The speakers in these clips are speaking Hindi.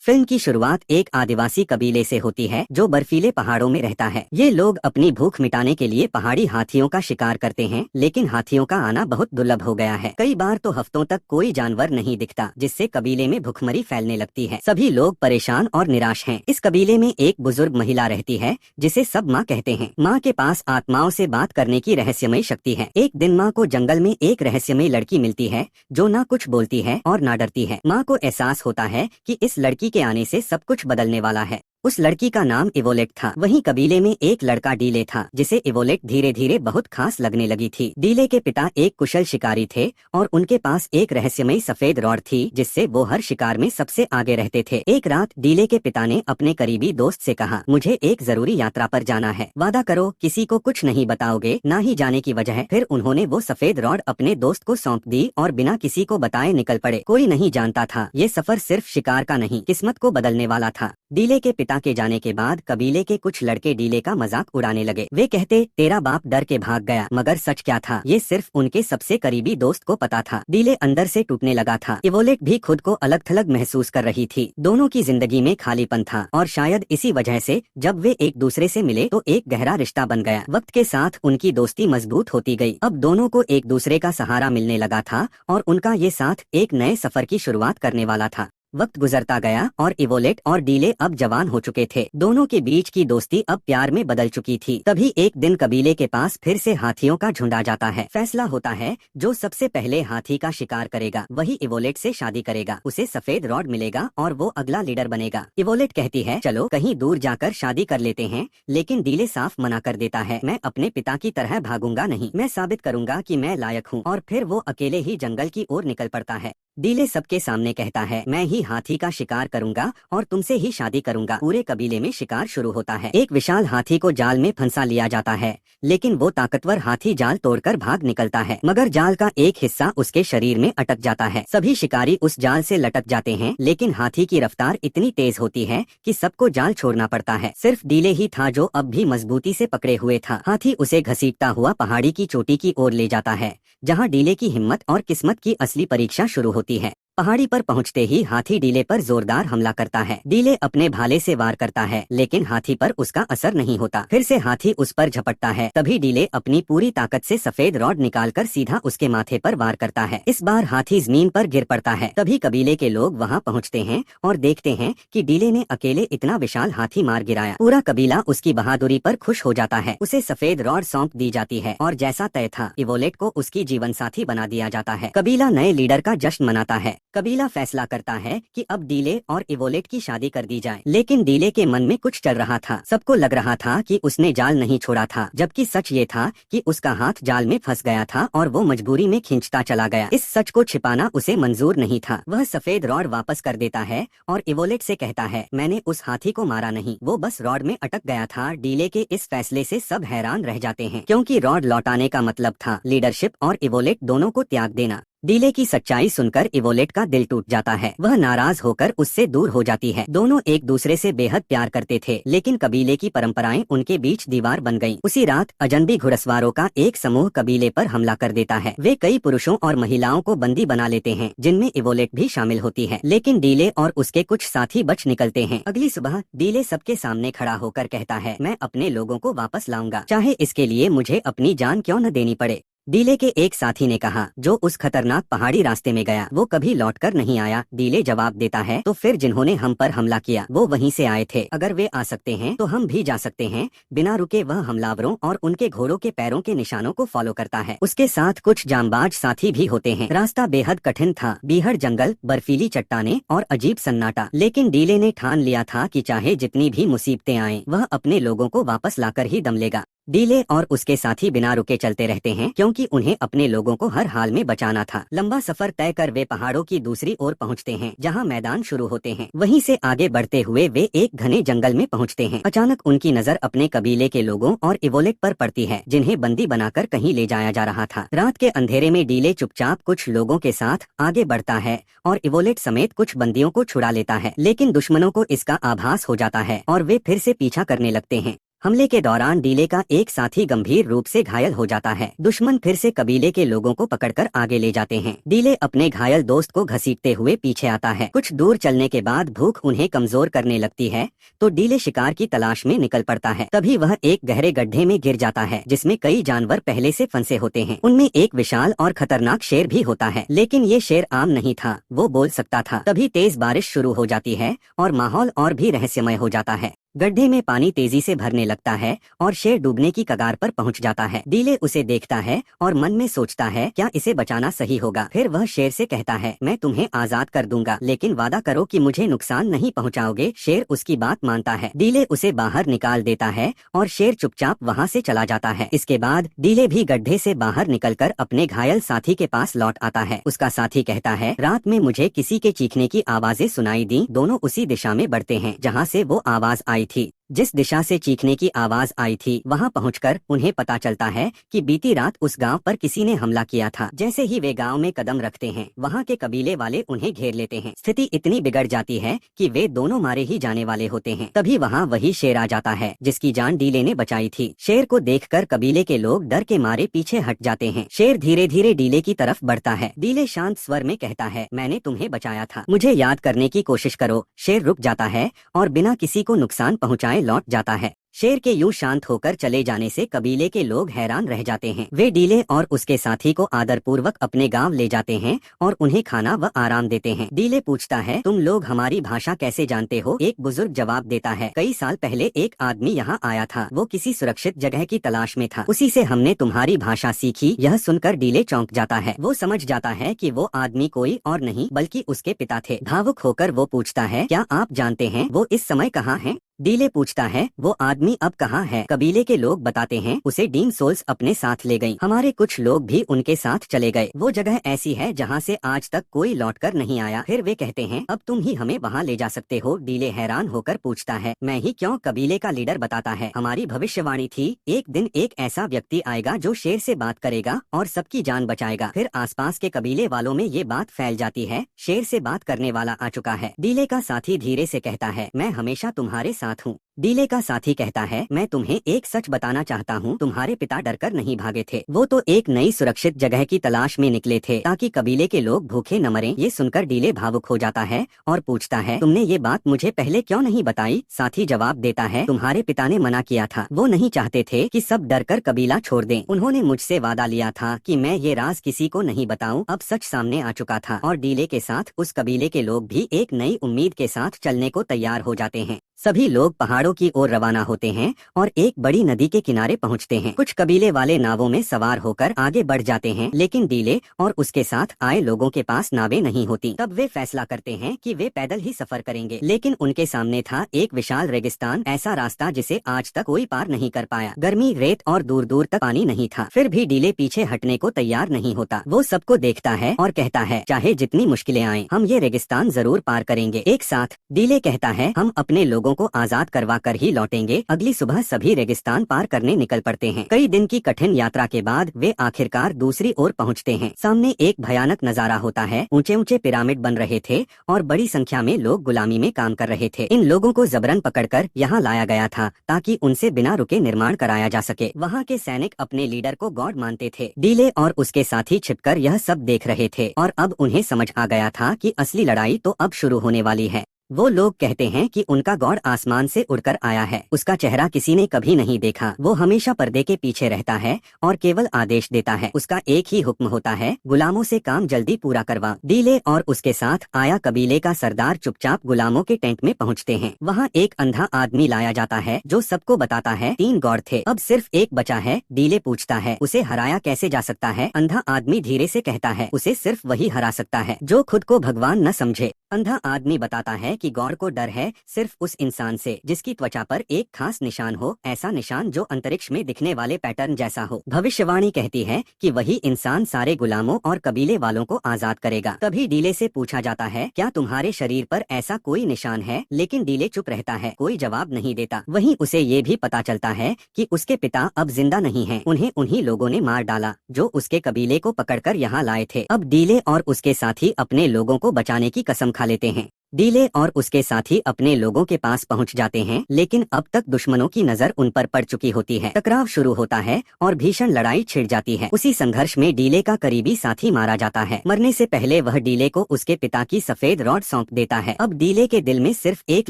फिल्म की शुरुआत एक आदिवासी कबीले से होती है जो बर्फीले पहाड़ों में रहता है। ये लोग अपनी भूख मिटाने के लिए पहाड़ी हाथियों का शिकार करते हैं, लेकिन हाथियों का आना बहुत दुर्लभ हो गया है। कई बार तो हफ्तों तक कोई जानवर नहीं दिखता, जिससे कबीले में भुखमरी फैलने लगती है। सभी लोग परेशान और निराश हैं। इस कबीले में एक बुजुर्ग महिला रहती है जिसे सब माँ कहते हैं। माँ के पास आत्माओं से बात करने की रहस्यमयी शक्ति है। एक दिन माँ को जंगल में एक रहस्यमयी लड़की मिलती है जो ना कुछ बोलती है और ना डरती है। माँ को एहसास होता है कि इस लड़की के आने से सब कुछ बदलने वाला है। उस लड़की का नाम इवोलेट था। वहीं कबीले में एक लड़का डीले था जिसे इवोलेट धीरे धीरे बहुत खास लगने लगी थी। डीले के पिता एक कुशल शिकारी थे और उनके पास एक रहस्यमयी सफेद रॉड थी जिससे वो हर शिकार में सबसे आगे रहते थे। एक रात डीले के पिता ने अपने करीबी दोस्त से कहा, मुझे एक जरूरी यात्रा पर जाना है, वादा करो किसी को कुछ नहीं बताओगे, ना ही जाने की वजह। फिर उन्होंने वो सफेद रॉड अपने दोस्त को सौंप दी और बिना किसी को बताए निकल पड़े। कोई नहीं जानता था ये सफर सिर्फ शिकार का नहीं, किस्मत को बदलने वाला था। डीले के पिता के जाने के बाद कबीले के कुछ लड़के डीले का मजाक उड़ाने लगे। वे कहते, तेरा बाप डर के भाग गया, मगर सच क्या था ये सिर्फ उनके सबसे करीबी दोस्त को पता था। डीले अंदर से टूटने लगा था। इवोलेट भी खुद को अलग थलग महसूस कर रही थी। दोनों की जिंदगी में खालीपन था और शायद इसी वजह से जब वे एक दूसरे से मिले तो एक गहरा रिश्ता बन गया। वक्त के साथ उनकी दोस्ती मजबूत होती गई। अब दोनों को एक दूसरे का सहारा मिलने लगा था और उनका ये साथ एक नए सफर की शुरुआत करने वाला था। वक्त गुजरता गया और इवोलेट और डीले अब जवान हो चुके थे। दोनों के बीच की दोस्ती अब प्यार में बदल चुकी थी। तभी एक दिन कबीले के पास फिर से हाथियों का झुंड आ जाता है। फैसला होता है जो सबसे पहले हाथी का शिकार करेगा वही इवोलेट से शादी करेगा। उसे सफेद रॉड मिलेगा और वो अगला लीडर बनेगा। इवोलेट कहती है, चलो कहीं दूर जाकर शादी कर लेते हैं, लेकिन डीले साफ मना कर देता है, मैं अपने पिता की तरह भागूंगा नहीं, मैं साबित करूंगा कि मैं लायक हूँ। और फिर वो अकेले ही जंगल की ओर निकल पड़ता है। डीले सबके सामने कहता है, मैं ही हाथी का शिकार करूंगा और तुमसे ही शादी करूंगा। पूरे कबीले में शिकार शुरू होता है। एक विशाल हाथी को जाल में फंसा लिया जाता है, लेकिन वो ताकतवर हाथी जाल तोड़कर भाग निकलता है, मगर जाल का एक हिस्सा उसके शरीर में अटक जाता है। सभी शिकारी उस जाल से लटक जाते हैं, लेकिन हाथी की रफ्तार इतनी तेज होती है कि सबको जाल छोड़ना पड़ता है। सिर्फ डीले ही था जो अब भी मजबूती से पकड़े हुए था। हाथी उसे घसीटता हुआ पहाड़ी की चोटी की ओर ले जाता है, जहाँ डीले की हिम्मत और किस्मत की असली परीक्षा शुरू होती है। पहाड़ी पर पहुंचते ही हाथी डीले पर जोरदार हमला करता है। डीले अपने भाले से वार करता है, लेकिन हाथी पर उसका असर नहीं होता। फिर से हाथी उस पर झपटता है। तभी डीले अपनी पूरी ताकत से सफेद रॉड निकालकर सीधा उसके माथे पर वार करता है। इस बार हाथी जमीन पर गिर पड़ता है। तभी कबीले के लोग वहां पहुंचते हैं और देखते हैं कि डीले ने अकेले इतना विशाल हाथी मार गिराया। पूरा कबीला उसकी बहादुरी पर खुश हो जाता है। उसे सफेद रॉड सौंप दी जाती है और जैसा तय था इवोलेट को उसकी जीवन साथी बना दिया जाता है। कबीला नए लीडर का जश्न मनाता है। कबीला फैसला करता है कि अब डीले और इवोलेट की शादी कर दी जाए, लेकिन डीले के मन में कुछ चल रहा था। सबको लग रहा था कि उसने जाल नहीं छोड़ा था, जबकि सच ये था कि उसका हाथ जाल में फंस गया था और वो मजबूरी में खींचता चला गया। इस सच को छिपाना उसे मंजूर नहीं था। वह सफेद रॉड वापस कर देता है और इवोलेट से कहता है, मैंने उस हाथी को मारा नहीं, वो बस रॉड में अटक गया था। डीले के इस फैसले से सब हैरान रह जाते हैं, क्योंकि रॉड लौटाने का मतलब था लीडरशिप और इवोलेट दोनों को त्याग देना। डीले की सच्चाई सुनकर इवोलेट का दिल टूट जाता है। वह नाराज होकर उससे दूर हो जाती है। दोनों एक दूसरे से बेहद प्यार करते थे, लेकिन कबीले की परंपराएं उनके बीच दीवार बन गईं। उसी रात अजनबी घुड़सवारों का एक समूह कबीले पर हमला कर देता है। वे कई पुरुषों और महिलाओं को बंदी बना लेते हैं, जिनमें इवोलेट भी शामिल होती है, लेकिन डीले और उसके कुछ साथी बच निकलते हैं। अगली सुबह डीले सबके सामने खड़ा होकर कहता है, मैं अपने लोगों को वापस लाऊंगा, चाहे इसके लिए मुझे अपनी जान क्यों न देनी पड़े। डीले के एक साथी ने कहा, जो उस खतरनाक पहाड़ी रास्ते में गया वो कभी लौटकर नहीं आया। डीले जवाब देता है, तो फिर जिन्होंने हम पर हमला किया वो वहीं से आए थे, अगर वे आ सकते हैं तो हम भी जा सकते हैं। बिना रुके वह हमलावरों और उनके घोड़ों के पैरों के निशानों को फॉलो करता है। उसके साथ कुछ जांबाज साथी भी होते हैं। रास्ता बेहद कठिन था, बीहड़ जंगल, बर्फीली चट्टानें और अजीब सन्नाटा, लेकिन डीले ने ठान लिया था कि चाहे जितनी भी मुसीबतें आएं, वह अपने लोगों को वापस लाकर ही दम लेगा। डीले और उसके साथी बिना रुके चलते रहते हैं, क्योंकि उन्हें अपने लोगों को हर हाल में बचाना था। लंबा सफर तय कर वे पहाड़ों की दूसरी ओर पहुंचते हैं, जहां मैदान शुरू होते हैं। वहीं से आगे बढ़ते हुए वे एक घने जंगल में पहुंचते हैं। अचानक उनकी नजर अपने कबीले के लोगों और इवोलेट पर पड़ती है, जिन्हें बंदी बनाकर कहीं ले जाया जा रहा था। रात के अंधेरे में डीले चुपचाप कुछ लोगों के साथ आगे बढ़ता है और इवोलेट समेत कुछ बंदियों को छुड़ा लेता है, लेकिन दुश्मनों को इसका आभास हो जाता है और वे फिर से पीछा करने लगते हैं। हमले के दौरान डीले का एक साथी गंभीर रूप से घायल हो जाता है। दुश्मन फिर से कबीले के लोगों को पकड़कर आगे ले जाते हैं। डीले अपने घायल दोस्त को घसीटते हुए पीछे आता है। कुछ दूर चलने के बाद भूख उन्हें कमजोर करने लगती है तो डीले शिकार की तलाश में निकल पड़ता है। तभी वह एक गहरे गड्ढे में गिर जाता है जिसमें कई जानवर पहले से फंसे होते हैं। उनमें एक विशाल और खतरनाक शेर भी होता है, लेकिन ये शेर आम नहीं था, वो बोल सकता था। तभी तेज बारिश शुरू हो जाती है और माहौल और भी रहस्यमय हो जाता है। गड्ढे में पानी तेजी से भरने लगता है और शेर डूबने की कगार पर पहुंच जाता है। डीले उसे देखता है और मन में सोचता है क्या इसे बचाना सही होगा। फिर वह शेर से कहता है, मैं तुम्हें आजाद कर दूंगा, लेकिन वादा करो कि मुझे नुकसान नहीं पहुंचाओगे। शेर उसकी बात मानता है। डीले उसे बाहर निकाल देता है और शेर चुपचाप वहां से चला जाता है। इसके बाद डीले भी गड्ढे से बाहर निकलकर अपने घायल साथी के पास लौट आता है। उसका साथी कहता है, रात में मुझे किसी के चीखने की आवाजें सुनाई दी। दोनों उसी दिशा में बढ़ते हैं जहाँ से वो आवाज आई थी। जिस दिशा से चीखने की आवाज आई थी वहां पहुंचकर उन्हें पता चलता है कि बीती रात उस गांव पर किसी ने हमला किया था। जैसे ही वे गांव में कदम रखते हैं वहां के कबीले वाले उन्हें घेर लेते हैं। स्थिति इतनी बिगड़ जाती है कि वे दोनों मारे ही जाने वाले होते हैं। तभी वहां वही शेर आ जाता है जिसकी जान डीले ने बचाई थी। शेर को देखकर कबीले के लोग डर के मारे पीछे हट जाते हैं। शेर धीरे धीरे डीले की तरफ बढ़ता है। डीले शांत स्वर में कहता है, मैंने तुम्हें बचाया था, मुझे याद करने की कोशिश करो। शेर रुक जाता है और बिना किसी को नुकसान पहुंचाए लौट जाता है। शेर के यूं शांत होकर चले जाने से कबीले के लोग हैरान रह जाते हैं। वे डीले और उसके साथी को आदरपूर्वक अपने गांव ले जाते हैं और उन्हें खाना व आराम देते हैं। डीले पूछता है, तुम लोग हमारी भाषा कैसे जानते हो? एक बुजुर्ग जवाब देता है, कई साल पहले एक आदमी यहाँ आया था, वो किसी सुरक्षित जगह की तलाश में था, उसी से हमने तुम्हारी भाषा सीखी। यह सुनकर डीले चौंक जाता है। वो समझ जाता है कि वो आदमी कोई और नहीं बल्कि उसके पिता थे। भावुक होकर वो पूछता है, क्या आप जानते हैं वो इस समय कहाँ हैं? डीले पूछता है, वो आदमी अब कहाँ है? कबीले के लोग बताते हैं, उसे डीम सोल्स अपने साथ ले गई। हमारे कुछ लोग भी उनके साथ चले गए। वो जगह ऐसी है जहाँ से आज तक कोई लौटकर नहीं आया। फिर वे कहते हैं, अब तुम ही हमें वहाँ ले जा सकते हो। डीले हैरान होकर पूछता है, मैं ही क्यों? कबीले का लीडर बताता है, हमारी भविष्यवाणी थी, एक दिन एक ऐसा व्यक्ति आएगा जो शेर से बात करेगा और सबकी जान बचाएगा। फिर आसपास के कबीले वालों में ये बात फैल जाती है, शेर से बात करने वाला आ चुका है। डीले का साथी धीरे से कहता है, मैं हमेशा तुम्हारे साथ हूँ। डीले का साथी कहता है, मैं तुम्हें एक सच बताना चाहता हूँ, तुम्हारे पिता डरकर नहीं भागे थे, वो तो एक नई सुरक्षित जगह की तलाश में निकले थे ताकि कबीले के लोग भूखे न मरें। ये सुनकर डीले भावुक हो जाता है और पूछता है, तुमने ये बात मुझे पहले क्यों नहीं बताई? साथी जवाब देता है, तुम्हारे पिता ने मना किया था, वो नहीं चाहते थे कि सब डरकर कबीला छोड़ दें। उन्होंने मुझसे वादा लिया था कि मैं ये राज किसी को नहीं बताऊं। अब सच सामने आ चुका था और डीले के साथ उस कबीले के लोग भी एक नई उम्मीद के साथ चलने को तैयार हो जाते हैं। सभी लोग पहाड़ों की ओर रवाना होते हैं और एक बड़ी नदी के किनारे पहुंचते हैं। कुछ कबीले वाले नावों में सवार होकर आगे बढ़ जाते हैं, लेकिन डीले और उसके साथ आए लोगों के पास नावें नहीं होती। तब वे फैसला करते हैं कि वे पैदल ही सफर करेंगे, लेकिन उनके सामने था एक विशाल रेगिस्तान, ऐसा रास्ता जिसे आज तक कोई पार नहीं कर पाया। गर्मी, रेत और दूर दूर तक पानी नहीं था। फिर भी डीले पीछे हटने को तैयार नहीं होता। वो सबको देखता है और कहता है, चाहे जितनी मुश्किलें आएं, हम ये रेगिस्तान जरूर पार करेंगे एक साथ। डीले कहता है, हम अपने लोगों को आजाद करवा कर ही लौटेंगे। अगली सुबह सभी रेगिस्तान पार करने निकल पड़ते हैं। कई दिन की कठिन यात्रा के बाद वे आखिरकार दूसरी ओर पहुंचते हैं। सामने एक भयानक नजारा होता है। ऊंचे ऊंचे पिरामिड बन रहे थे और बड़ी संख्या में लोग गुलामी में काम कर रहे थे। इन लोगों को जबरन पकड़कर यहाँ लाया गया था ताकि उनसे बिना रुके निर्माण कराया जा सके। वहाँ के सैनिक अपने लीडर को गॉड मानते थे। डीले और उसके साथी छिपकर यह सब देख रहे थे और अब उन्हें समझ आ गया था कि असली लड़ाई तो अब शुरू होने वाली है। वो लोग कहते हैं कि उनका गॉड आसमान से उड़कर आया है। उसका चेहरा किसी ने कभी नहीं देखा। वो हमेशा पर्दे के पीछे रहता है और केवल आदेश देता है। उसका एक ही हुक्म होता है, गुलामों से काम जल्दी पूरा करवा। डीले और उसके साथ आया कबीले का सरदार चुपचाप गुलामों के टेंट में पहुंचते हैं। वहाँ एक अंधा आदमी लाया जाता है जो सबको बताता है 3 गॉड थे, अब सिर्फ एक बचा है। डीले पूछता है, उसे हराया कैसे जा सकता है? अंधा आदमी धीरे से कहता है, उसे सिर्फ वही हरा सकता है जो खुद को भगवान न समझे। अंधा आदमी बताता है कि गॉड को डर है सिर्फ उस इंसान से जिसकी त्वचा पर एक खास निशान हो, ऐसा निशान जो अंतरिक्ष में दिखने वाले पैटर्न जैसा हो। भविष्यवाणी कहती है कि वही इंसान सारे गुलामों और कबीले वालों को आजाद करेगा। तभी डीले से पूछा जाता है, क्या तुम्हारे शरीर पर ऐसा कोई निशान है? लेकिन डीले चुप रहता है, कोई जवाब नहीं देता। वहीं उसे ये भी पता चलता है कि उसके पिता अब जिंदा नहीं हैं। उन्हें उन्हीं लोगों ने मार डाला जो उसके कबीले को पकड़कर यहाँ लाए थे। अब डीले और उसके साथी अपने लोगों को बचाने की कसम खा लेते हैं। डीले और उसके साथी अपने लोगों के पास पहुंच जाते हैं, लेकिन अब तक दुश्मनों की नजर उन पर पड़ चुकी होती है। टकराव शुरू होता है और भीषण लड़ाई छिड़ जाती है। उसी संघर्ष में डीले का करीबी साथी मारा जाता है। मरने से पहले वह डीले को उसके पिता की सफेद रॉड सौंप देता है। अब डीले के दिल में सिर्फ एक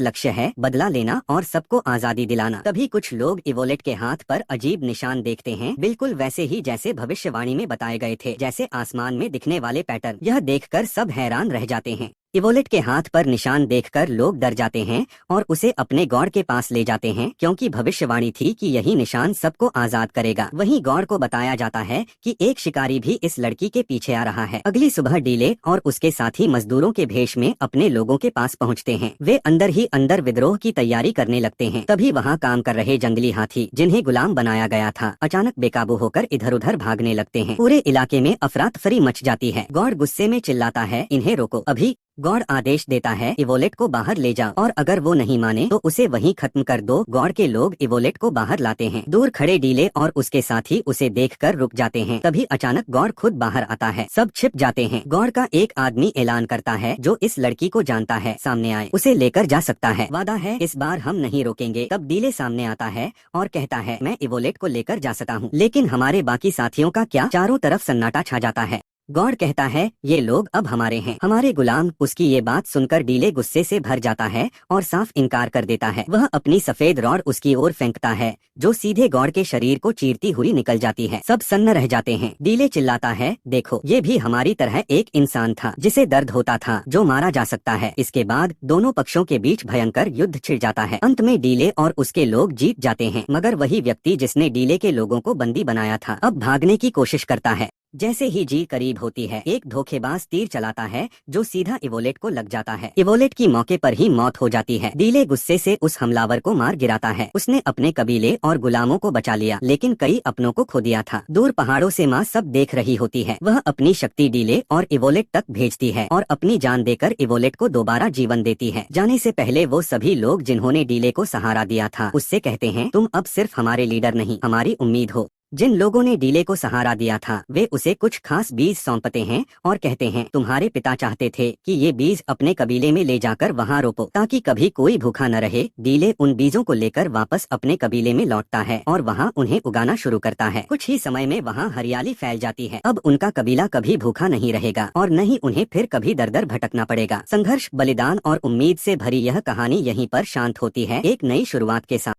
लक्ष्य है, बदला लेना और सबको आजादी दिलाना। तभी कुछ लोग इवोलेट के हाथ पर अजीब निशान देखते हैं, बिल्कुल वैसे ही जैसे भविष्यवाणी में बताए गए थे, जैसे आसमान में दिखने वाले पैटर्न। यह देखकर सब हैरान रह जाते हैं। इवोलेट के हाथ पर निशान देखकर लोग डर जाते हैं और उसे अपने गॉड के पास ले जाते हैं, क्योंकि भविष्यवाणी थी कि यही निशान सबको आजाद करेगा। वहीं गॉड को बताया जाता है कि एक शिकारी भी इस लड़की के पीछे आ रहा है। अगली सुबह डीले और उसके साथी मजदूरों के भेष में अपने लोगों के पास पहुंचते हैं। वे अंदर ही अंदर विद्रोह की तैयारी करने लगते हैं। तभी वहाँ काम कर रहे जंगली हाथी, जिन्हें गुलाम बनाया गया था, अचानक बेकाबू होकर इधर उधर भागने लगते हैं। पूरे इलाके में अफरा तफरी मच जाती है। गॉड गुस्से में चिल्लाता है, इन्हें रोको अभी। गॉड आदेश देता है, इवोलेट को बाहर ले जाओ और अगर वो नहीं माने तो उसे वहीं खत्म कर दो। गॉड के लोग इवोलेट को बाहर लाते हैं। दूर खड़े डीले और उसके साथी उसे देखकर रुक जाते हैं। तभी अचानक गॉड खुद बाहर आता है। सब छिप जाते हैं। गॉड का एक आदमी ऐलान करता है, जो इस लड़की को जानता है सामने आए, उसे लेकर जा सकता है। वादा है इस बार हम नहीं रोकेंगे। तब डीले सामने आता है और कहता है, मैं इवोलेट को लेकर जा सकता हूँ, लेकिन हमारे बाकी साथियों का क्या? चारों तरफ सन्नाटा छा जाता है। गॉड कहता है, ये लोग अब हमारे हैं, हमारे गुलाम। उसकी ये बात सुनकर डीले गुस्से से भर जाता है और साफ इनकार कर देता है। वह अपनी सफेद रॉड उसकी ओर फेंकता है, जो सीधे गॉड के शरीर को चीरती हुई निकल जाती है। सब सन्न रह जाते हैं। डीले चिल्लाता है, देखो ये भी हमारी तरह एक इंसान था, जिसे दर्द होता था, जो मारा जा सकता है। इसके बाद दोनों पक्षों के बीच भयंकर युद्ध छिड़ जाता है। अंत में डीले और उसके लोग जीत जाते हैं, मगर वही व्यक्ति जिसने डीले के लोगों को बंदी बनाया था, अब भागने की कोशिश करता है। जैसे ही जीत करीब होती है, एक धोखेबाज तीर चलाता है, जो सीधा इवोलेट को लग जाता है। इवोलेट की मौके पर ही मौत हो जाती है। डीले गुस्से से उस हमलावर को मार गिराता है। उसने अपने कबीले और गुलामों को बचा लिया, लेकिन कई अपनों को खो दिया था। दूर पहाड़ों से माँ सब देख रही होती है। वह अपनी शक्ति डीले और इवोलेट तक भेजती है और अपनी जान देकर इवोलेट को दोबारा जीवन देती है। जाने से पहले वो सभी लोग जिन्होंने डीले को सहारा दिया था, उससे कहते हैं, तुम अब सिर्फ हमारे लीडर नहीं, हमारी उम्मीद हो। जिन लोगों ने डीले को सहारा दिया था, वे उसे कुछ खास बीज सौंपते हैं और कहते हैं, तुम्हारे पिता चाहते थे कि ये बीज अपने कबीले में ले जाकर वहाँ रोपो, ताकि कभी कोई भूखा न रहे। डीले उन बीजों को लेकर वापस अपने कबीले में लौटता है और वहाँ उन्हें उगाना शुरू करता है। कुछ ही समय में वहाँ हरियाली फैल जाती है। अब उनका कबीला कभी भूखा नहीं रहेगा और न ही उन्हें फिर कभी दर दर भटकना पड़ेगा। संघर्ष, बलिदान और उम्मीद से भरी यह कहानी यहीं पर शांत होती है, एक नई शुरुआत के साथ।